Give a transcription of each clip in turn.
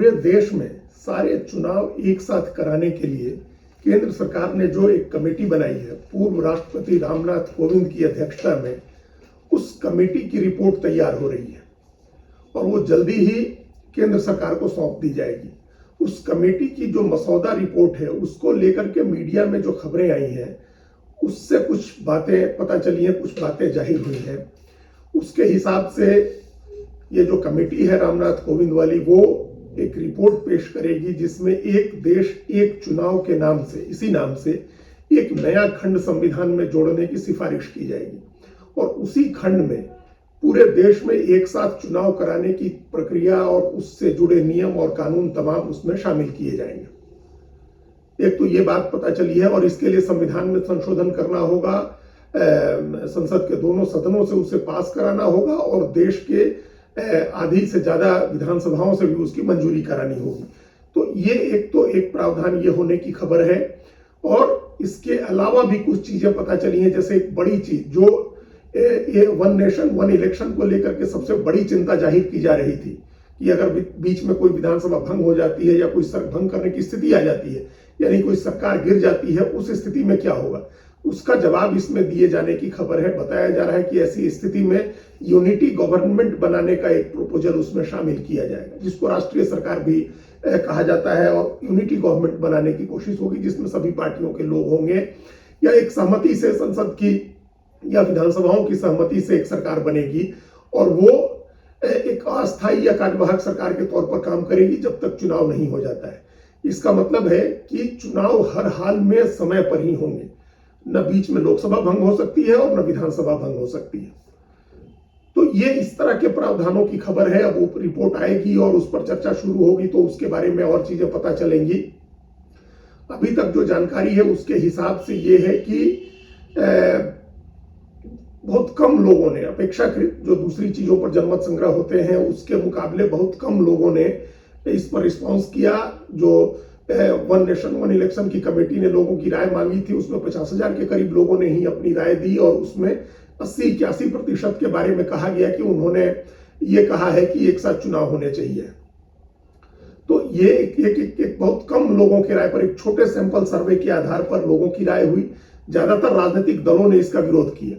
पूरे देश में सारे चुनाव एक साथ कराने के लिए केंद्र सरकार ने जो एक कमेटी बनाई है पूर्व राष्ट्रपति रामनाथ कोविंद की अध्यक्षता में, उस कमेटी की रिपोर्ट तैयार हो रही है और वो जल्दी ही केंद्र सरकार को सौंप दी जाएगी। उस कमेटी की जो मसौदा रिपोर्ट है उसको लेकर के मीडिया में जो खबरें आई हैं उससे कुछ बातें पता चली हैं, कुछ बातें जाहिर हुई हैं। उसके हिसाब से ये जो कमेटी है रामनाथ कोविंद वाली, वो एक रिपोर्ट पेश करेगी जिसमें एक देश एक चुनाव के नाम से, इसी नाम से एक नया खंड संविधान में जोड़ने की सिफारिश की जाएगी और उसी खंड में पूरे देश में एक साथ चुनाव कराने की प्रक्रिया और उससे जुड़े नियम और कानून तमाम उसमें शामिल किए जाएंगे। एक तो ये बात पता चली है और इसके लिए संविधान में संशोधन करना होगा, संसद के दोनों सदनों से उसे पास कराना होगा और देश के आधी से ज्यादा विधानसभाओं से भी उसकी मंजूरी करानी होगी। तो ये एक प्रावधान ये होने की खबर है और इसके अलावा भी कुछ चीजें पता चली हैं। जैसे एक बड़ी चीज जो ये वन नेशन वन इलेक्शन को लेकर के सबसे बड़ी चिंता जाहिर की जा रही थी कि अगर बीच में कोई विधानसभा भंग हो जाती है या कोई भंग करने की स्थिति आ जाती है, यानी कोई सरकार गिर जाती है, उस स्थिति में क्या होगा, उसका जवाब इसमें दिए जाने की खबर है। बताया जा रहा है कि ऐसी स्थिति में यूनिटी गवर्नमेंट बनाने का एक प्रपोजल उसमें शामिल किया जाएगा, जिसको राष्ट्रीय सरकार भी कहा जाता है और यूनिटी गवर्नमेंट बनाने की कोशिश होगी जिसमें सभी पार्टियों के लोग होंगे या एक सहमति से संसद की या विधानसभाओं की सहमति से एक सरकार बनेगी और वो एक अस्थायी या कार्यवाहक सरकार के तौर पर काम करेगी जब तक चुनाव नहीं हो जाता है। इसका मतलब है कि चुनाव हर हाल में समय पर ही होंगे, न बीच में लोकसभा भंग हो सकती है और न विधानसभा भंग हो सकती है। तो ये इस तरह के प्रावधानों की खबर है। अब वो रिपोर्ट आएगी और उस पर चर्चा शुरू होगी तो उसके बारे में और चीजें पता चलेंगी। अभी तक जो जानकारी है उसके हिसाब से ये है कि बहुत कम लोगों ने, अपेक्षाकृत जो दूसरी चीजों पर जनमत संग्रह होते हैं उसके मुकाबले बहुत कम लोगों ने इस पर रिस्पॉन्स किया। जो वन नेशन वन इलेक्शन की कमेटी ने लोगों की राय मांगी थी उसमें 50,000 के करीब लोगों ने ही अपनी राय दी और उसमें 80-81% के बारे में कहा गया कि उन्होंने ये कहा है कि एक साथ चुनाव होने चाहिए। तो ये एक बहुत कम लोगों की राय पर, एक छोटे सैंपल सर्वे के आधार पर लोगों की राय हुई। ज्यादातर राजनीतिक दलों ने इसका विरोध किया।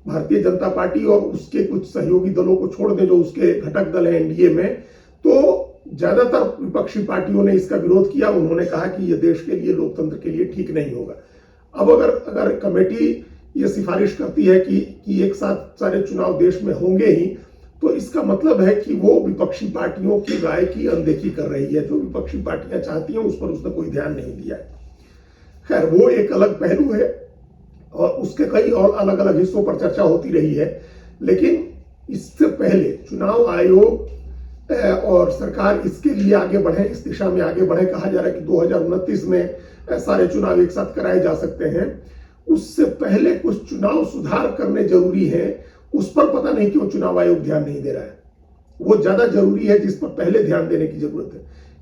भारतीय जनता पार्टी और उसके कुछ सहयोगी दलों को छोड़ दे जो उसके घटक दल है एनडीए में, तो ज्यादातर विपक्षी पार्टियों ने इसका विरोध किया। उन्होंने कहा कि यह देश के लिए, लोकतंत्र के लिए ठीक नहीं होगा। अब अगर कमेटी ये सिफारिश करती है कि एक साथ सारे चुनाव देश में होंगे ही, तो इसका मतलब है कि वो विपक्षी पार्टियों की राय की अनदेखी कर रही है। जो विपक्षी पार्टियां चाहती हैं उस पर उसने कोई ध्यान नहीं दिया है। खैर, वो एक अलग पहलू है और उसके कई और अलग अलग हिस्सों पर चर्चा होती रही है। लेकिन इससे पहले चुनाव आयोग और सरकार इसके लिए आगे बढ़े, इस दिशा में आगे बढ़े। कहा जा रहा है कि 2029 में सारे चुनाव एक साथ कराए जा सकते हैं। उससे पहले कुछ चुनाव सुधार करने जरूरी है, उस पर पता नहीं क्यों चुनाव आयोग ध्यान नहीं दे रहा है। वो ज्यादा जरूरी है जिस पर पहले ध्यान देने की जरूरत है।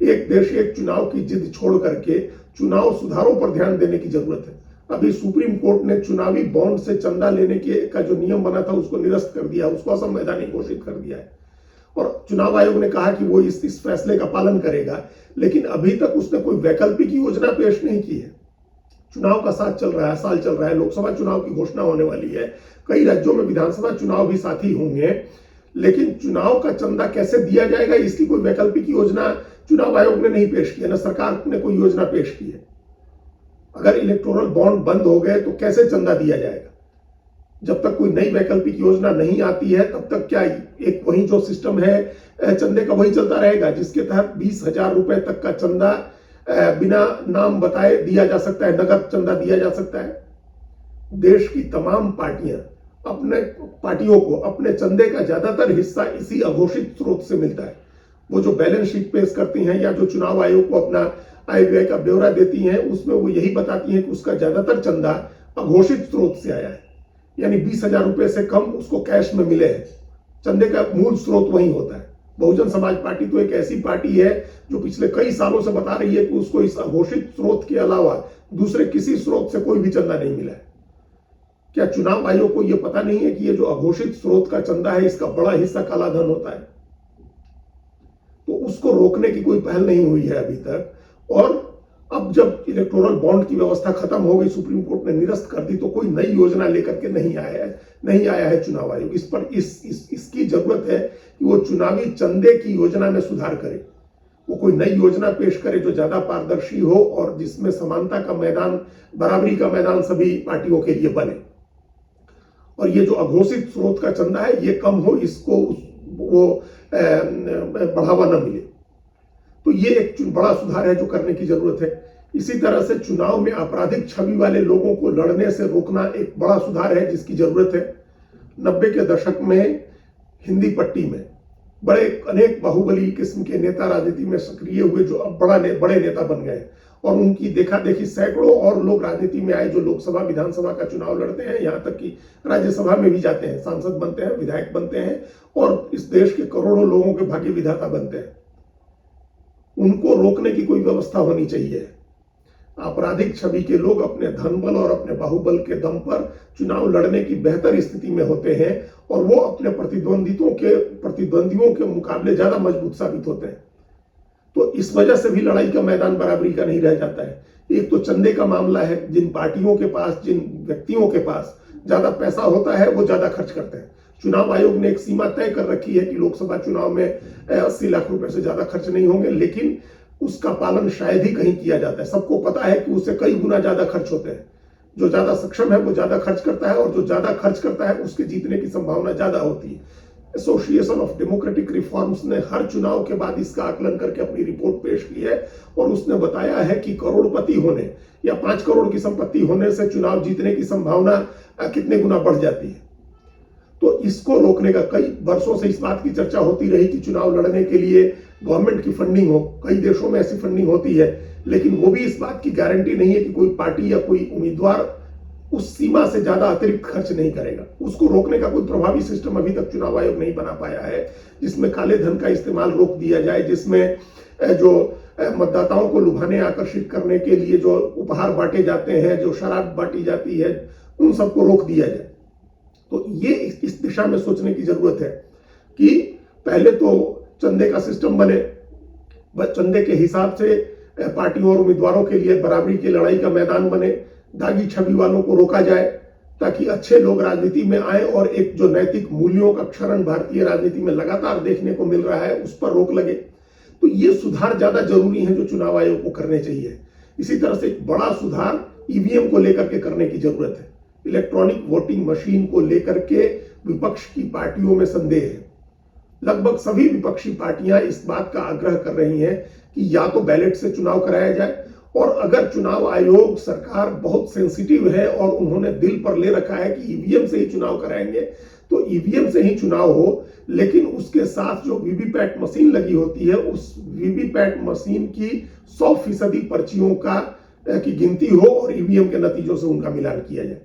एक देश एक चुनाव की जिद छोड़ करके चुनाव सुधारों पर ध्यान देने की जरूरत है। अभी सुप्रीम कोर्ट ने चुनावी बॉन्ड से चंदा लेने का जो नियम बना था उसको निरस्त कर दिया, उसको असंवैधानिक घोषित कर दिया है और चुनाव आयोग ने कहा कि वो इस फैसले का पालन करेगा। लेकिन अभी तक उसने कोई वैकल्पिक योजना पेश नहीं की है। चुनाव का साल चल रहा है, लोकसभा चुनाव की घोषणा होने वाली है, कई राज्यों में विधानसभा चुनाव भी साथ ही होंगे, लेकिन चुनाव का चंदा कैसे दिया जाएगा इसकी कोई वैकल्पिक योजना चुनाव आयोग ने नहीं पेश की है, न सरकार ने कोई योजना पेश की है। अगर इलेक्टोरल बॉन्ड बंद हो गए तो कैसे चंदा दिया जाएगा? जब तक कोई नई वैकल्पिक योजना नहीं आती है तब तक क्या एक वही जो सिस्टम है चंदे का वही चलता रहेगा, जिसके तहत 20,000 रुपए तक का चंदा बिना नाम बताए दिया जा सकता है, नगद चंदा दिया जा सकता है। देश की तमाम पार्टियों को अपने चंदे का ज्यादातर हिस्सा इसी अघोषित स्रोत से मिलता है। वो जो बैलेंस शीट पेश करती हैं या जो चुनाव आयोग को अपना आय व्यय का ब्यौरा देती हैं उसमें वो यही बताती हैं कि उसका ज्यादातर चंदा अघोषित स्रोत से आया है, यानी 20,000 रुपए से कम उसको कैश में मिले हैं। चंदे का मूल स्रोत वही होता है। बहुजन समाज पार्टी तो एक ऐसी पार्टी है जो पिछले कई सालों से बता रही है कि उसको इस अघोषित स्रोत के अलावा दूसरे किसी स्रोत से कोई भी चंदा नहीं मिला है। क्या चुनाव आयोग को यह पता नहीं है कि ये जो अघोषित स्रोत का चंदा है इसका बड़ा हिस्सा काला धन होता है? तो उसको रोकने की कोई पहल नहीं हुई है अभी तक। और अब जब इलेक्टोरल बॉन्ड की व्यवस्था खत्म हो गई, सुप्रीम कोर्ट ने निरस्त कर दी, तो कोई नई योजना लेकर के नहीं आया है चुनाव आयोग। इस पर इसकी जरूरत है कि वो चुनावी चंदे की योजना में सुधार करे, वो कोई नई योजना पेश करे जो ज्यादा पारदर्शी हो और जिसमें समानता का मैदान, बराबरी का मैदान सभी पार्टियों के लिए बने। और ये जो अघोषित स्रोत का चंदा है ये कम हो, इसको वो बढ़ावा न मिले। तो ये एक बड़ा सुधार है जो करने की जरूरत है। इसी तरह से चुनाव में आपराधिक छवि वाले लोगों को लड़ने से रोकना एक बड़ा सुधार है जिसकी जरूरत है। 90 के दशक में हिंदी पट्टी में अनेक बाहुबली किस्म के नेता राजनीति में सक्रिय हुए जो अब बड़े नेता बन गए, और उनकी देखा देखी सैकड़ों और लोग राजनीति में आए जो लोकसभा विधानसभा का चुनाव लड़ते हैं, यहाँ तक कि राज्यसभा में भी जाते हैं, सांसद बनते हैं, विधायक बनते हैं और इस देश के करोड़ों लोगों के भाग्य विधाता बनते हैं। उनको रोकने की कोई व्यवस्था होनी चाहिए। आपराधिक छवि के लोग अपने धनबल और अपने बाहुबल के दम पर चुनाव लड़ने की बेहतर स्थिति में होते हैं और वो अपने प्रतिद्वंदियों के मुकाबले ज्यादा मजबूत साबित होते हैं। तो इस वजह से भी लड़ाई का मैदान बराबरी का नहीं रह जाता है। एक तो चंदे का मामला है, जिन पार्टियों के पास, जिन व्यक्तियों के पास ज्यादा पैसा होता है वो ज्यादा खर्च करते हैं। चुनाव आयोग ने एक सीमा तय कर रखी है कि लोकसभा चुनाव में 80 लाख रुपए से ज्यादा खर्च नहीं होंगे, लेकिन उसका पालन शायद ही कहीं किया जाता है। सबको पता है कि उससे कई गुना ज्यादा खर्च होते हैं। जो ज्यादा सक्षम है वो ज्यादा खर्च करता है और जो ज्यादा खर्च करता है उसके जीतने की संभावना ज्यादा होती है। एसोसिएशन ऑफ डेमोक्रेटिक रिफॉर्म्स ने हर चुनाव के बाद इसका आकलन करके अपनी रिपोर्ट पेश की है और उसने बताया है कि करोड़पति होने या 5 करोड़ की संपत्ति होने से चुनाव जीतने की संभावना कितने गुना बढ़ जाती है। तो इसको रोकने का, कई वर्षों से इस बात की चर्चा होती रही कि चुनाव लड़ने के लिए गवर्नमेंट की फंडिंग हो। कई देशों में ऐसी फंडिंग होती है, लेकिन वो भी इस बात की गारंटी नहीं है कि कोई पार्टी या कोई उम्मीदवार उस सीमा से ज्यादा अतिरिक्त खर्च नहीं करेगा। उसको रोकने का कोई प्रभावी सिस्टम अभी तक चुनाव आयोग नहीं बना पाया है, जिसमें काले धन का इस्तेमाल रोक दिया जाए, जिसमें जो मतदाताओं को लुभाने, आकर्षित करने के लिए जो उपहार बांटे जाते हैं, जो शराब बांटी जाती है, उन सबको रोक दिया जाए। तो ये इस दिशा में सोचने की जरूरत है कि पहले तो चंदे का सिस्टम बने, चंदे के हिसाब से पार्टियों और उम्मीदवारों के लिए बराबरी की लड़ाई का मैदान बने, दागी छवि वालों को रोका जाए ताकि अच्छे लोग राजनीति में आए और एक जो नैतिक मूल्यों का क्षरण भारतीय राजनीति में लगातार देखने को मिल रहा है उस पर रोक लगे। तो ये सुधार ज्यादा जरूरी है जो चुनाव आयोग को करने चाहिए। इसी तरह से एक बड़ा सुधार ईवीएम को लेकर के करने की जरूरत है। इलेक्ट्रॉनिक वोटिंग मशीन को लेकर के विपक्ष की पार्टियों में संदेह है। लगभग सभी विपक्षी पार्टियां इस बात का आग्रह कर रही हैं कि या तो बैलेट से चुनाव कराया जाए, और अगर चुनाव आयोग, सरकार बहुत सेंसिटिव है और उन्होंने दिल पर ले रखा है कि ईवीएम से ही चुनाव कराएंगे, तो ईवीएम से ही चुनाव हो, लेकिन उसके साथ जो वीवीपैट मशीन लगी होती है उस वीवीपैट मशीन की 100% पर्चियों की गिनती हो और ईवीएम के नतीजों से उनका मिलान किया जाए।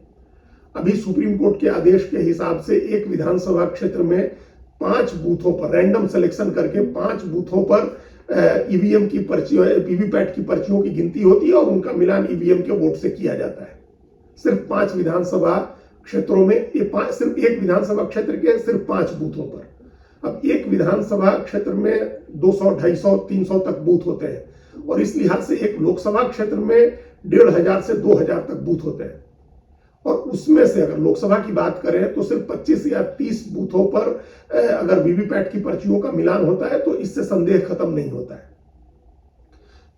अभी सुप्रीम कोर्ट के आदेश के हिसाब से एक विधानसभा क्षेत्र में 5 बूथों पर रैंडम सिलेक्शन करके 5 बूथों पर ईवीएम की पर्चियों, वीवीपैट की पर्चियों की गिनती होती है और उनका मिलान ईवीएम के वोट से किया जाता है। सिर्फ 5 विधानसभा क्षेत्रों में, सिर्फ एक विधानसभा क्षेत्र के सिर्फ 5 बूथों पर। अब एक विधानसभा क्षेत्र में 200, 250, 300 तक बूथ होते हैं और इस लिहाज से एक लोकसभा क्षेत्र में 1500 से 2000 तक बूथ होते हैं। और उसमें से अगर लोकसभा की बात करें तो सिर्फ 25 या 30 बूथों पर अगर वीवीपैट की पर्चियों का मिलान होता है तो इससे संदेह खत्म नहीं होता है।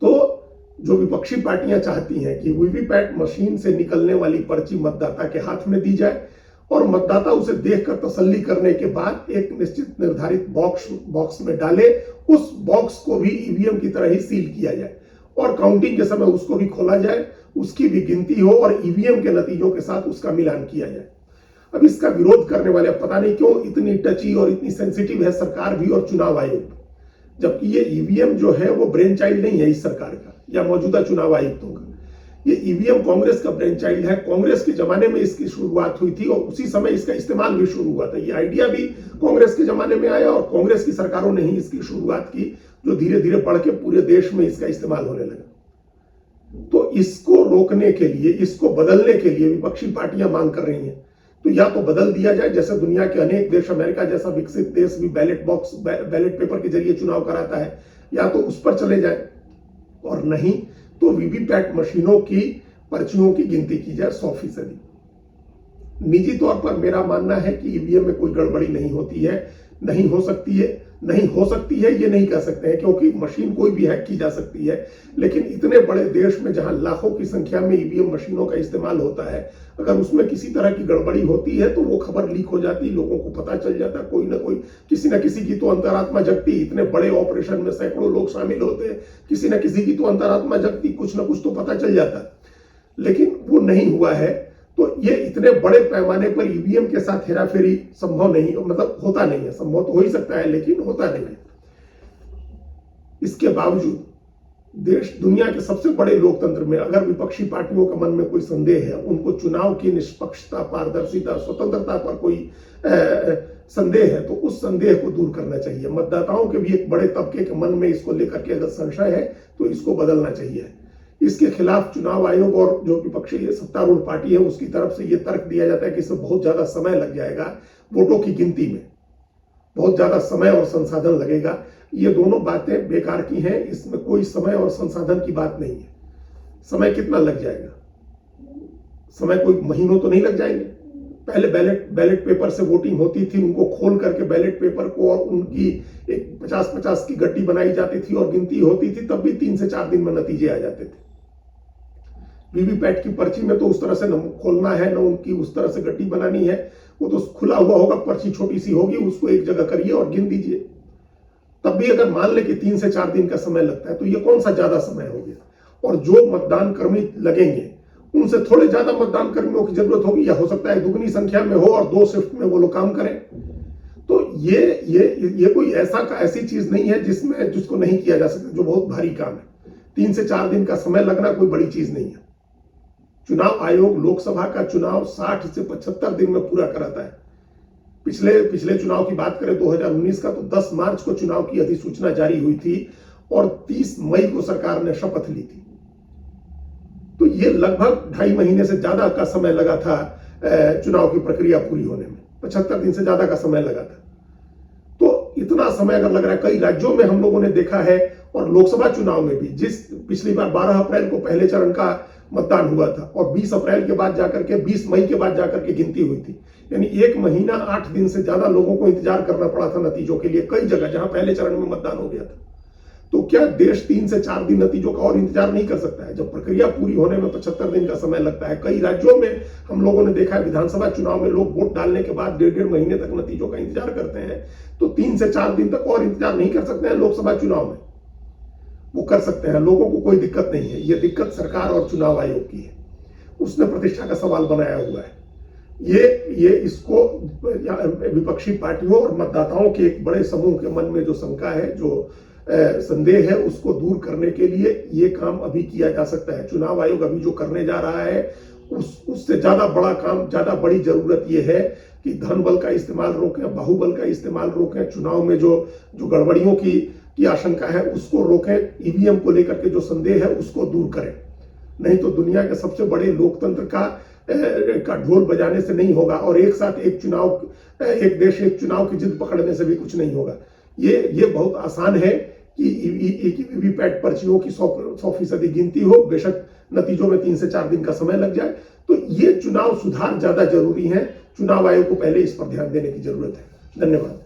तो जो विपक्षी पार्टियां चाहती हैं कि वीवीपैट मशीन से निकलने वाली पर्ची मतदाता के हाथ में दी जाए और मतदाता उसे देखकर तसल्ली करने के बाद एक निश्चित निर्धारित बॉक्स में डाले, उस बॉक्स को भी ईवीएम की तरह ही सील किया जाए और काउंटिंग के समय उसको भी खोला जाए, उसकी भी गिनती हो और ईवीएम के नतीजों के साथ उसका मिलान किया जाए। अब इसका विरोध करने वाले, पता नहीं क्यों इतनी टची और इतनी सेंसिटिव है सरकार भी और चुनाव आयोग, जबकि ये ईवीएम जो है वो ब्रेन चाइल्ड नहीं है इस सरकार का या मौजूदा चुनाव आयुक्तों का। ये ईवीएम कांग्रेस का ब्रेन चाइल्ड है। कांग्रेस के जमाने में इसकी शुरुआत हुई थी और उसी समय इसका इस्तेमाल भी शुरू हुआ था। ये आइडिया भी कांग्रेस के जमाने में आया और कांग्रेस की सरकारों ने ही इसकी शुरुआत की, जो धीरे धीरे बढ़ के पूरे देश में इसका इस्तेमाल होने लगा। तो इसको रोकने के लिए, इसको बदलने के लिए विपक्षी पार्टियां मांग कर रही हैं। तो या तो बदल दिया जाए, जैसे दुनिया के अनेक देश, अमेरिका जैसा विकसित देश भी बैलेट पेपर के जरिए चुनाव कराता है, या तो उस पर चले जाए और नहीं तो वीवीपैट मशीनों की पर्चियों की गिनती की जाए 100%। निजी तौर पर मेरा मानना है कि ईवीएम में कोई गड़बड़ी नहीं होती है, नहीं हो सकती है, नहीं हो सकती है ये नहीं कह सकते हैं क्योंकि मशीन कोई भी हैक की जा सकती है। लेकिन इतने बड़े देश में जहां लाखों की संख्या में ईवीएम मशीनों का इस्तेमाल होता है, अगर उसमें किसी तरह की गड़बड़ी होती है तो वो खबर लीक हो जाती, लोगों को पता चल जाता, कोई ना कोई किसी न किसी की तो अंतरात्मा जगती। इतने बड़े ऑपरेशन में सैकड़ों लोग शामिल होते हैं, किसी न किसी की तो अंतरात्मा जगती, कुछ ना कुछ तो पता चल जाता। लेकिन वो नहीं हुआ है। तो ये इतने बड़े पैमाने पर ईवीएम के साथ हेराफेरी संभव नहीं, मतलब होता नहीं है। संभव तो हो ही सकता है लेकिन होता नहीं है। इसके बावजूद देश दुनिया के सबसे बड़े लोकतंत्र में अगर विपक्षी पार्टियों के मन में कोई संदेह है, उनको चुनाव की निष्पक्षता, पारदर्शिता, स्वतंत्रता पर कोई संदेह है, तो उस संदेह को दूर करना चाहिए। मतदाताओं के भी एक बड़े तबके के मन में इसको लेकर के अगर संशय है तो इसको बदलना चाहिए। इसके खिलाफ चुनाव आयोग और जो विपक्षी सत्तारूढ़ पार्टी है उसकी तरफ से यह तर्क दिया जाता है कि इसमें बहुत ज्यादा समय लग जाएगा, वोटों की गिनती में बहुत ज्यादा समय और संसाधन लगेगा। ये दोनों बातें बेकार की हैं। इसमें कोई समय और संसाधन की बात नहीं है। समय कितना लग जाएगा? समय कोई महीनों तो नहीं लग जाएंगे। पहले बैलेट पेपर से वोटिंग होती थी, उनको खोल करके बैलेट पेपर को और उनकी एक 50-50 की गड्डी बनाई जाती थी और गिनती होती थी, तब भी 3 से 4 दिन में नतीजे आ जाते थे। वीवीपैट की पर्ची में तो उस तरह से न खोलना है, न उनकी उस तरह से गड्डी बनानी है। वो तो खुला हुआ होगा, पर्ची छोटी सी होगी, उसको एक जगह करिए और गिन दीजिए। तब भी अगर मान ले कि 3 से 4 दिन का समय लगता है तो ये कौन सा ज्यादा समय हो गया? और जो मतदान कर्मी लगेंगे उनसे थोड़े ज्यादा मतदान कर्मियों की जरूरत होगी, या हो सकता है दुगनी संख्या में हो और 2 शिफ्ट में वो लोग काम करें। तो ये कोई ऐसी चीज नहीं है जिसको नहीं किया जा सकता, जो बहुत भारी काम है। 3 से 4 दिन का समय लगना कोई बड़ी चीज नहीं है। चुनाव आयोग लोकसभा का चुनाव 60 से 75 दिन में पूरा कराता है। पिछले चुनाव की बात करें 2019 का, तो 10 मार्च को चुनाव की अधिसूचना जारी हुई थी और 30 मई को सरकार ने शपथ ली थी। तो ये लगभग 2.5 महीने से ज्यादा का समय लगा था चुनाव की प्रक्रिया पूरी होने में। 75 दिन से ज्यादा का समय लगा था। तो इतना समय अगर लग रहा है, कई राज्यों में हम लोगों ने देखा है, और लोकसभा चुनाव में भी, पिछली बार 12 अप्रैल को पहले चरण का मतदान हुआ था और 20 अप्रैल के बाद जाकर के 20 मई के बाद जाकर के गिनती हुई थी। यानी 1 महीना 8 दिन से ज्यादा लोगों को इंतजार करना पड़ा था नतीजों के लिए, कई जगह जहां पहले चरण में मतदान हो गया था। तो क्या देश 3 से 4 दिन नतीजों का और इंतजार नहीं कर सकता है? जब प्रक्रिया पूरी होने में 75 दिन का समय लगता है। कई राज्यों में हम लोगों ने देखा है, विधानसभा चुनाव में लोग वोट डालने के बाद 1.5 महीने तक नतीजों का इंतजार करते हैं। तो 3 से 4 दिन तक और इंतजार नहीं कर सकते हैं लोकसभा चुनाव में? वो कर सकते हैं, लोगों को कोई दिक्कत नहीं है। ये दिक्कत सरकार और चुनाव आयोग की है, उसने प्रतिष्ठा का सवाल बनाया हुआ है। ये इसको विपक्षी पार्टियों और मतदाताओं के एक बड़े समूह के मन में जो शंका है, जो संदेह है, उसको दूर करने के लिए ये काम अभी किया जा सकता है। चुनाव आयोग अभी जो करने जा रहा है उससे ज्यादा बड़ा काम, ज्यादा बड़ी जरूरत ये है कि धन बल का इस्तेमाल रोकें, बाहुबल का इस्तेमाल रोकें, चुनाव में जो गड़बड़ियों की आशंका है उसको रोकें, ईवीएम को लेकर के जो संदेह है उसको दूर करें। नहीं तो दुनिया के सबसे बड़े लोकतंत्र का ढोल बजाने से नहीं होगा, और एक साथ एक देश एक चुनाव की जिद पकड़ने से भी कुछ नहीं होगा। ये बहुत आसान है कि वीवीपैट पर्चियों की 100% गिनती हो, बेशक नतीजों में 3 से 4 दिन का समय लग जाए। तो ये चुनाव सुधार ज्यादा जरूरी है। चुनाव आयोग को पहले इस पर ध्यान देने की जरूरत है। धन्यवाद।